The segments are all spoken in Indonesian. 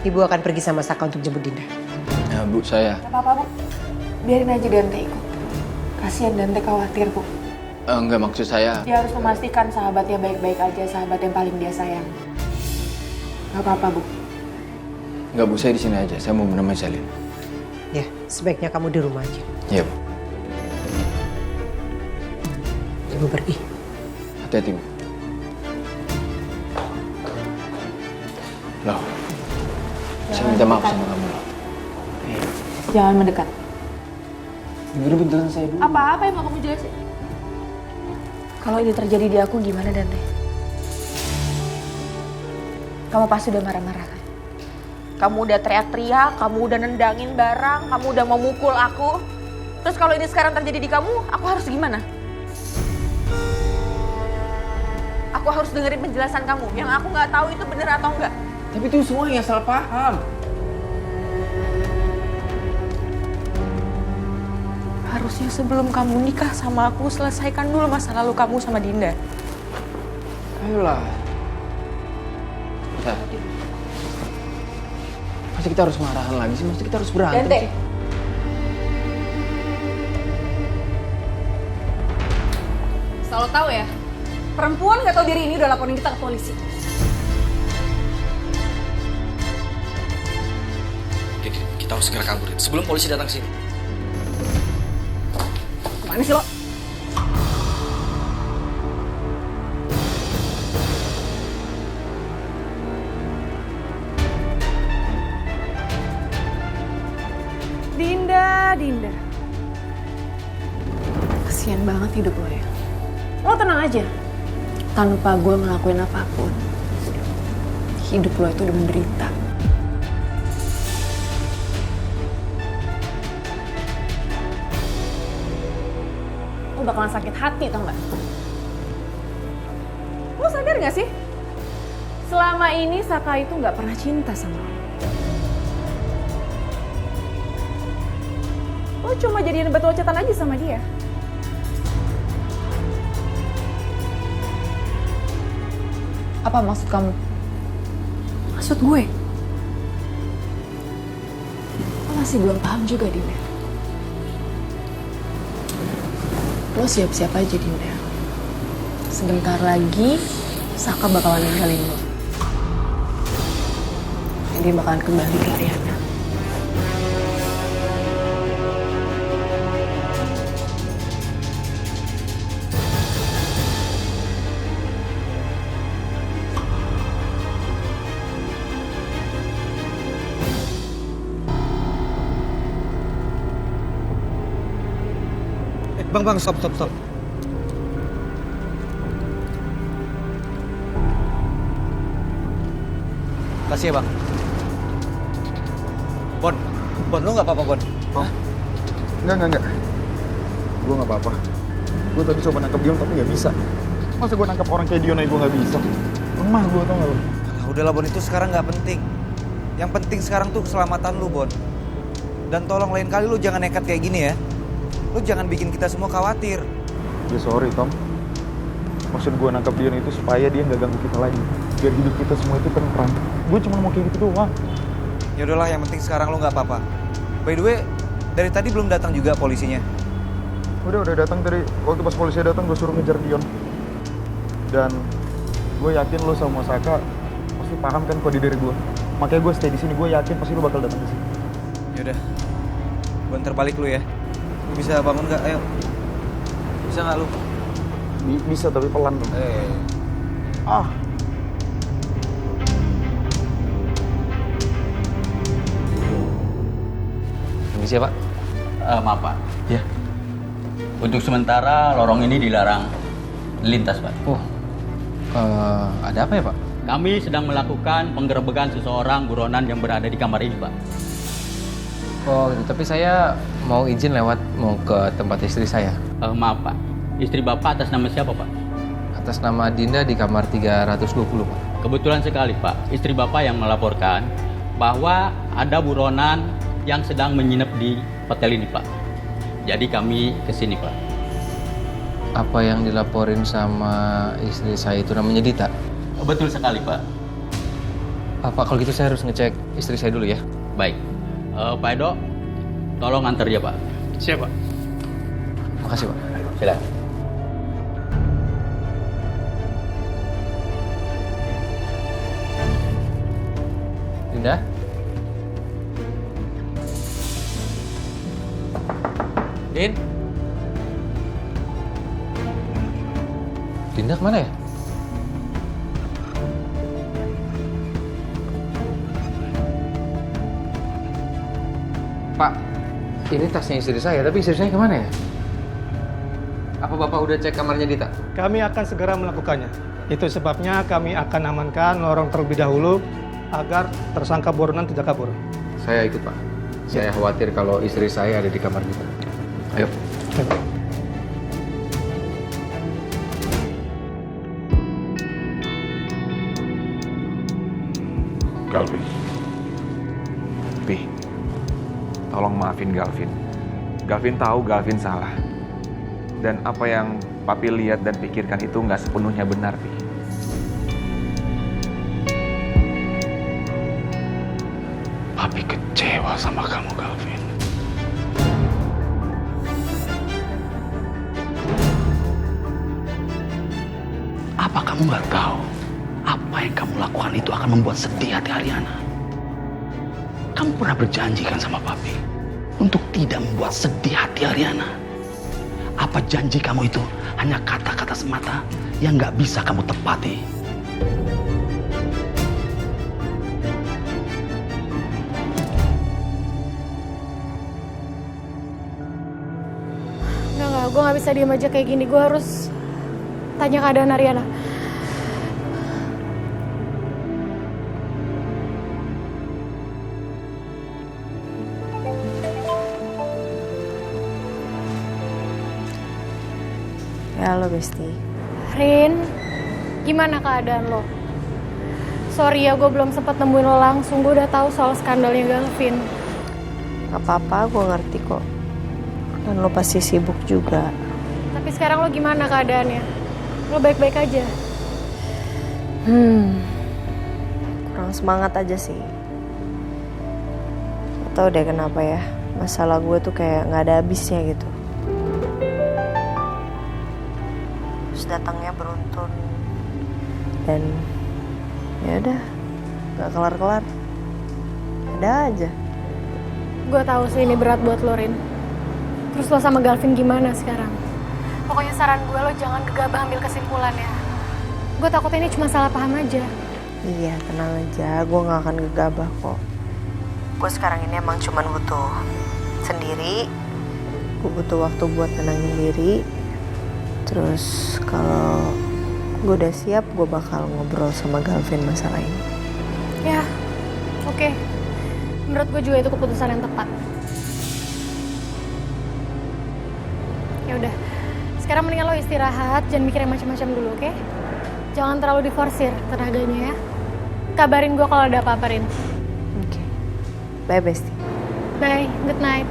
Ibu akan pergi sama Saka untuk jemput Dinda. Ya Bu, saya. Gak apa-apa, Bu. Biarin aja Dante ikut. Kasihan Dante khawatir, Bu. Enggak, maksud saya. Dia harus memastikan sahabatnya baik-baik aja, sahabat yang paling dia sayang. Gak apa-apa, Bu. Enggak Bu, saya di sini aja. Saya mau menemani Selin. Ya, sebaiknya kamu di rumah aja. Iya Bu. Ibu pergi. Hati-hati Bu. Loh, saya minta maaf sama kamu. Jangan mendekat. Dengerin beneran saya dulu. Apa-apa yang mau kamu jelasin? Kalau ini terjadi di aku gimana, Dante? Kamu pasti udah marah-marah kan? Kamu udah teriak-teriak, kamu udah nendangin barang, kamu udah mau mukul aku. Terus kalau ini sekarang terjadi di kamu, aku harus gimana? Aku harus dengerin penjelasan kamu. Yang aku nggak tahu itu bener atau enggak. Tapi itu semua yang salah paham. Harusnya sebelum kamu nikah sama aku, selesaikan dulu masa lalu kamu sama Dinda. Ayolah. Bentar. Masa kita harus marahan lagi sih? Masa kita harus berantem Dante. sih? Selalu tahu ya, perempuan nggak tahu diri ini udah laporin kita ke polisi. Oke, kita harus segera kabur sebelum polisi datang sini. Kemana sih lo? Dinda. Kasian banget hidup lo ya. Lo tenang aja. Tanpa gue ngelakuin apapun, hidup lo itu udah menderita. Lo bakalan sakit hati tau gak? Lo sadar gak sih? Selama ini Saka itu gak pernah cinta sama lo. Lo cuma jadiin batu loncatan aja sama dia. Apa maksud kamu? Maksud gue? Lo masih belum paham juga, Dinda. Lo siap-siap aja, Dinda. Sebentar lagi, Saka bakalan ninggalin lo. Dan dia bakalan kembali ke Ariana. Bang, stop. Kasih ya, Bang. Bon, lu nggak apa-apa, Bon? Oh. Enggak. Gue nggak apa-apa. Gue tadi coba nangkep Dion tapi nggak bisa. Masa gue nangkep orang kayak Dion aja gue nggak bisa? Lemah gue, tau nggak lo? Alah, udahlah, Bon, itu sekarang nggak penting. Yang penting sekarang tuh keselamatan lu, Bon. Dan tolong lain kali lu jangan nekat kayak gini ya. Lu jangan bikin kita semua khawatir. Ya sorry, Tom. Maksud gue nangkep Dion itu supaya dia nggak ganggu kita lagi. Biar hidup kita semua itu tentram. Gue cuma mau kayak gitu doang. Ya udahlah, yang penting sekarang lu nggak apa-apa. By the way, dari tadi belum datang juga polisinya. Udah datang dari waktu pas polisi datang gue suruh ngejar Dion. Dan gue yakin lo sama Saka pasti paham kan kode diri gue. Makanya gue stay di sini. Gue yakin pasti lo bakal datang ke sini. Ya udah, gue ntar balik lu ya. Lu bisa bangun nggak? Ayo. Bisa nggak lu? Bisa tapi pelan dong. Ah. Permisi ya, Pak. Maaf Pak, Ya. untuk sementara lorong ini dilarang lintas Pak. Oh, ada apa ya, Pak? Kami sedang melakukan penggerebekan seseorang buronan yang berada di kamar ini Pak. Oh, gitu. Tapi saya mau izin mau ke tempat istri saya. Maaf Pak, istri Bapak atas nama siapa Pak? Atas nama Dinda di kamar 320, Pak. Kebetulan sekali Pak, istri Bapak yang melaporkan bahwa ada buronan yang sedang menginap di hotel ini Pak. Jadi kami kesini Pak. Apa yang dilaporin sama istri saya itu namanya Dita? Betul sekali Pak. Pak, kalau gitu saya harus ngecek istri saya dulu ya. Baik. Pak Edo, tolong antar dia, Pak. Siap, Pak. Makasih, Pak. Silakan. Dinda? Din? Dinda kemana ya? Pak, ini tasnya istri saya, tapi istri saya kemana ya? Apa Bapak udah cek kamarnya Dita? Kami akan segera melakukannya. Itu sebabnya kami akan amankan lorong terlebih dahulu agar tersangka buronan tidak kabur. Saya ikut, Pak. Saya khawatir kalau istri saya ada di kamar Dita. Ayo. Galvin. Pi, tolong maafin Galvin. Galvin tahu Galvin salah. Dan apa yang Papi lihat dan pikirkan itu nggak sepenuhnya benar, Pi. Papi kecewa sama kamu, Galvin. Apa kamu nggak tahu? Apa yang kamu lakukan itu akan membuat sedih hati Ariana. Kamu pernah berjanji kan sama Papi untuk tidak membuat sedih hati Ariana. Apa janji kamu itu hanya kata-kata semata yang nggak bisa kamu tepati? Enggak, gue nggak bisa diem aja kayak gini. Gue harus tanya keadaan Ariana. Ya halo Besti. Rin, gimana keadaan lo? Sorry ya, gue belum sempat nemuin lo langsung. Gue udah tahu soal skandalnya Galvin. Gak apa-apa, gue ngerti kok. Dan lo pasti sibuk juga. Tapi sekarang lo gimana keadaannya? Lo baik-baik aja? Kurang semangat aja sih. Gak tau deh kenapa ya. Masalah gue tuh kayak gak ada habisnya gitu. Terus datangnya beruntun. Dan ya udah, gak kelar-kelar. Ada aja. Gue tahu sih ini berat buat lo, Rin. Terus lo sama Galvin gimana sekarang? Pokoknya saran gue lo jangan gegabah ambil kesimpulan ya. Gue takutnya ini cuma salah paham aja. Iya, tenang aja. Gue gak akan gegabah kok. Gue sekarang ini emang cuma butuh sendiri. Gue butuh waktu buat tenangin diri. Terus kalau gue udah siap, gue bakal ngobrol sama Galvin masalah ini. Ya, oke. Menurut gue juga itu keputusan yang tepat. Ya udah, sekarang mendingan lo istirahat, jangan mikir yang macam-macam dulu, oke? Jangan terlalu diforsir tenaganya ya. Kabarin gue kalau ada apa-apa, Rin. Oke. Bye, Besti. Bye, good night.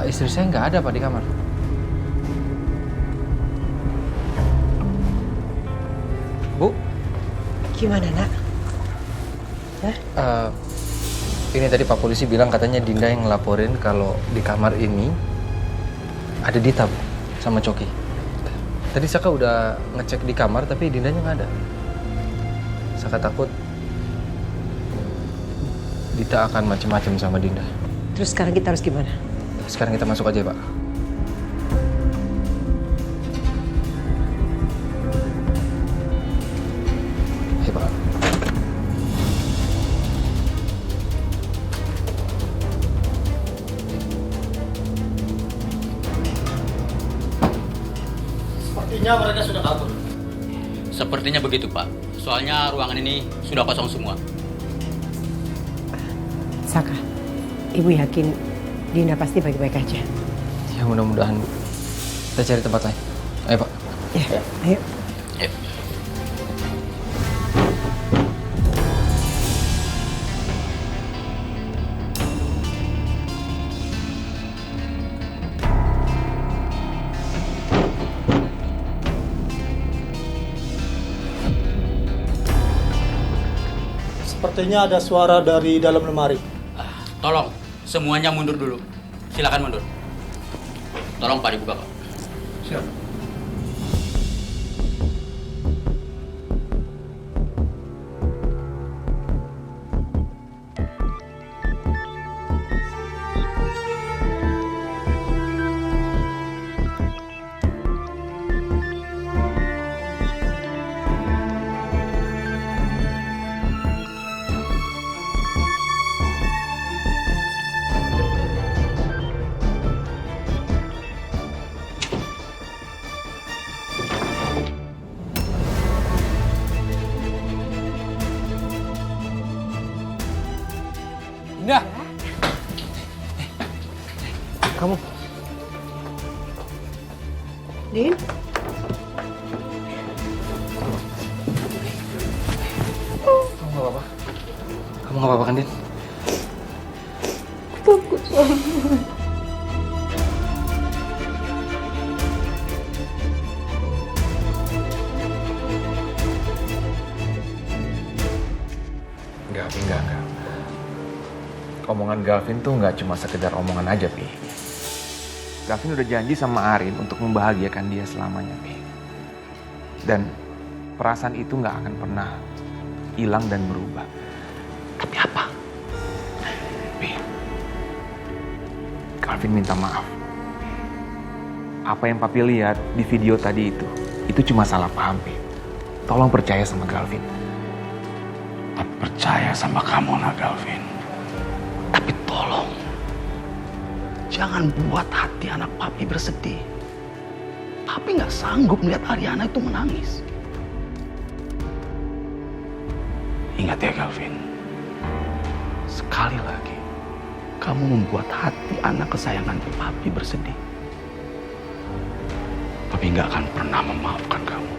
Istri saya nggak ada, Pak, di kamar. Bu? Gimana, Nak? Ini tadi Pak Polisi bilang katanya Dinda yang ngelaporin kalau di kamar ini ada Dita, Bu, sama Coki. Tadi Saka udah ngecek di kamar, tapi Dindanya nggak ada. Saka takut Dita akan macem-macem sama Dinda. Terus sekarang kita harus gimana? Sekarang kita masuk aja, Pak. Ayo, Pak. Sepertinya mereka sudah kabur. Sepertinya begitu, Pak. Soalnya ruangan ini sudah kosong semua. Saka, Ibu yakin Dinda pasti baik-baik aja. Ya mudah-mudahan, Bu. Kita cari tempat lain. Ayo, Pak. Ya, ayo. Ayo. Sepertinya ada suara dari dalam lemari. Tolong, semuanya mundur dulu. Silakan mundur. Tolong Pak dibuka, Pak. Siap. Dinda! Kamu? Din? Kamu nggak apa-apa? Kamu nggak apa-apa kan, Din? Takut banget. Enggak. Omongan Galvin tuh nggak cuma sekedar omongan aja, Pi. Galvin udah janji sama Arin untuk membahagiakan dia selamanya, Pi. Dan perasaan itu nggak akan pernah hilang dan berubah. Tapi apa? Pi, Galvin minta maaf. Apa yang Papi lihat di video tadi itu cuma salah paham, Pi. Tolong percaya sama Galvin. Papi percaya sama kamu, nak Galvin. Tapi tolong, jangan buat hati anak Papi bersedih. Papi nggak sanggup melihat Ariana itu menangis. Ingat ya Galvin, sekali lagi kamu membuat hati anak kesayangan Papi bersedih. Papi nggak akan pernah memaafkan kamu.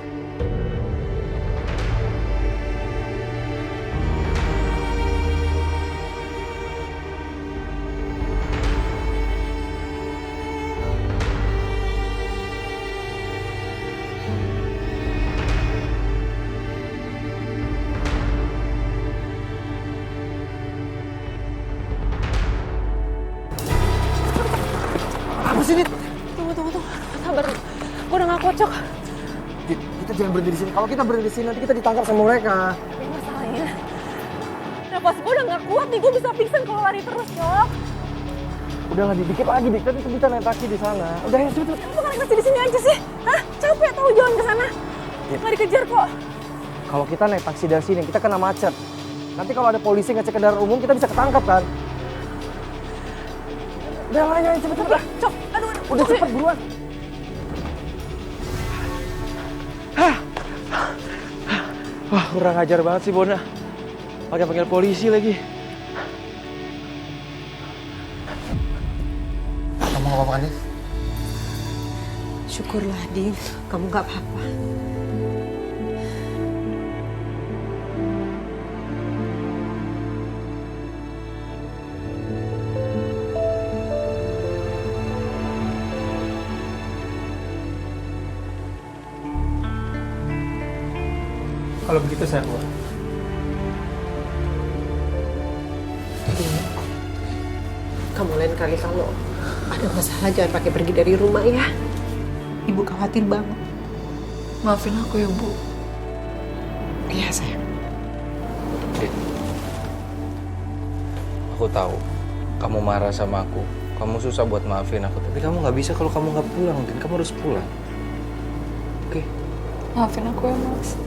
Tunggu. Sabar. Gue udah gak kocok. Kita jangan berhenti di sini. Kalau kita berhenti di sini nanti kita ditangkap sama mereka. Tapi masalahnya, nafas gue udah gak kuat nih. Gue bisa pingsan kalau lari terus, Cok. Udah nggak dikit lagi, Dik. Tadi kita naik taksi di sana. Udah ya, cepet. Lu kan naik taksi di sini aja sih? Hah? Capek tau jalan ke sana. Nggak dikejar kok. Kalau kita naik taksi dari sini, kita kena macet. Nanti kalau ada polisi ngecek kendaraan umum, kita bisa ketangkap kan? Udah lah, ya, cepet. Cok, aduh. Udah cepet, buruan. Wah, kurang ajar banget sih Bona. Pakai panggil polisi lagi. Kamu nggak apa-apa kan, Din? Syukurlah, Din. Kamu nggak apa-apa. Kalau begitu saya keluar. Kamu lain kali kalau ada masalah jangan pakai pergi dari rumah ya. Ibu khawatir banget. Maafin aku ya, Bu. Iya, sayang. Din, aku tahu kamu marah sama aku. Kamu susah buat maafin aku. Tapi kamu nggak bisa kalau kamu nggak pulang, Din. Kamu harus pulang. Oke? Maafin aku ya, Mas.